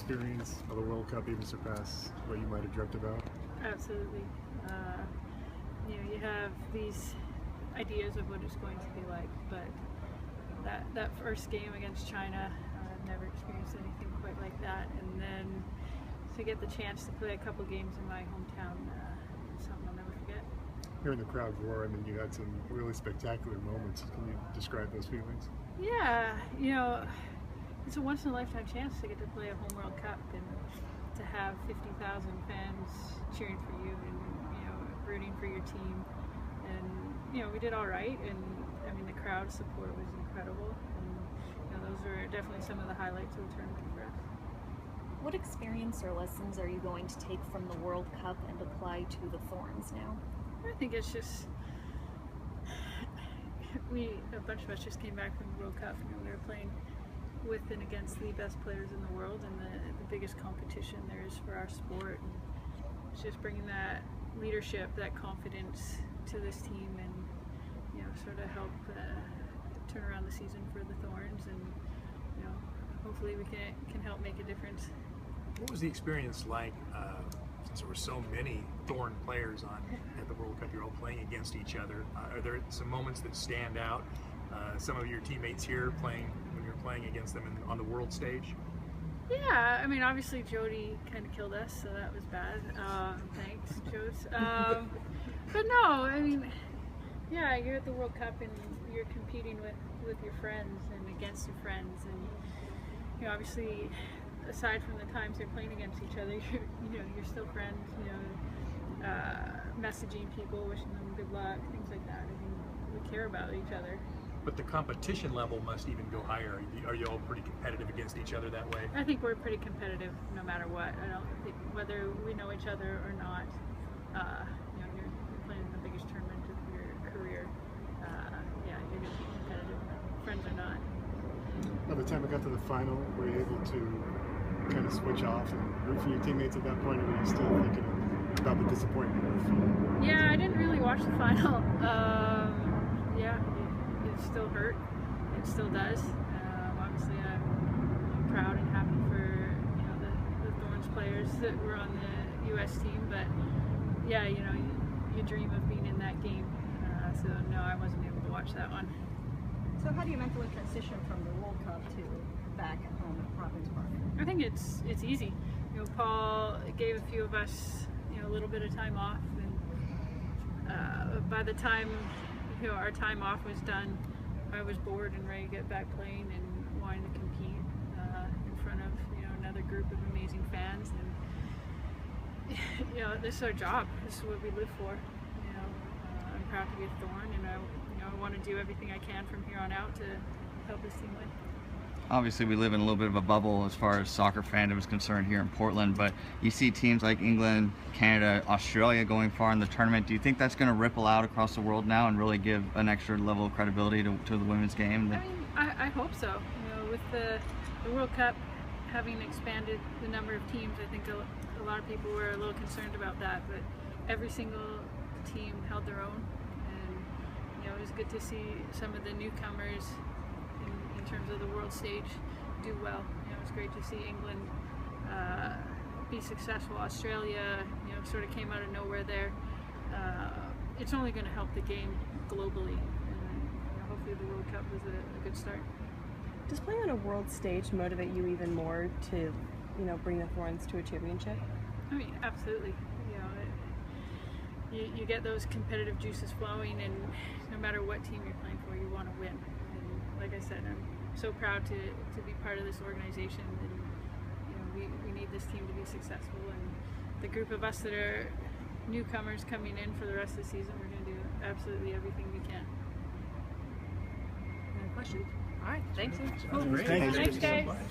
experience of the World Cup even surpass what you might have dreamt about? Absolutely. You have these ideas of what it's going to be like, but that first game against China, I've never experienced anything quite like that, and then to get the chance to play a couple games in my hometown, is something I'll never forget. Hearing the crowd roar, I mean, you had some really spectacular moments. Can you describe those feelings? Yeah, it's a once-in-a-lifetime chance to get to play a home World Cup and to have 50,000 fans cheering for you and rooting for your team. And we did all right, and I mean the crowd support was incredible, and those were definitely some of the highlights of the tournament for us. What experience or lessons are you going to take from the World Cup and apply to the Thorns now? I think it's just a bunch of us just came back from the World Cup. We were playing with and against the best players in the world and the biggest competition there is for our sport. And it's just bringing that leadership, that confidence to this team, and sort of help turn around the season for the Thorns, and hopefully we can help make a difference. What was the experience like? Since there were so many Thorn players at the World Cup, you're all playing against each other. Are there some moments that stand out? Some of your teammates here when you're playing against them on the world stage? Yeah, I mean, obviously Jody kind of killed us, so that was bad. Thanks, Jodes. But no, I mean, yeah, you're at the World Cup and you're competing with your friends and against your friends, and obviously, aside from the times they're playing against each other, you're still friends. Messaging people, wishing them good luck, things like that. I mean, we care about each other. But the competition level must even go higher. Are you all pretty competitive against each other that way? I think we're pretty competitive no matter what. I don't think whether we know each other or not. You're playing in the biggest tournament of your career. Yeah, you're going to be competitive, friends or not. By the time we got to the final, were you able to kind of switch off and root for your teammates at that point, or were you still thinking about the disappointment of? Yeah, I didn't really watch the final. Yeah, it still hurt. It still does. Obviously, I'm proud and happy for the Thorns players that were on the U.S. team, but yeah, you dream of being in that game. So no, I wasn't able to watch that one. So how do you mentally transition from the World Cup to back at home at Province Park? I think it's easy. Paul gave a few of us a little bit of time off, and by the time our time off was done, I was bored and ready to get back playing and wanting to compete in front of another group of amazing fans. And this is our job. This is what we live for. I'm proud to be a Thorn, and I want to do everything I can from here on out to help this team win. Obviously, we live in a little bit of a bubble as far as soccer fandom is concerned here in Portland, but you see teams like England, Canada, Australia going far in the tournament. Do you think that's going to ripple out across the world now and really give an extra level of credibility to the women's game? I mean, I hope so. With the World Cup having expanded the number of teams, I think a lot of people were a little concerned about that, but every single team held their own, and it was good to see some of the newcomers in terms of the world stage do well. It was great to see England be successful. Australia, sort of came out of nowhere there. It's only going to help the game globally, and hopefully the World Cup was a good start. Does playing on a world stage motivate you even more to, bring the Thorns to a championship? I mean, absolutely. You get those competitive juices flowing, and no matter what team you're playing for, you want to win. And like I said, I'm so proud to be part of this organization, and we need this team to be successful. And the group of us that are newcomers coming in for the rest of the season, we're going to do absolutely everything we can. Any questions? All right, thanks. Great. Thanks, guys.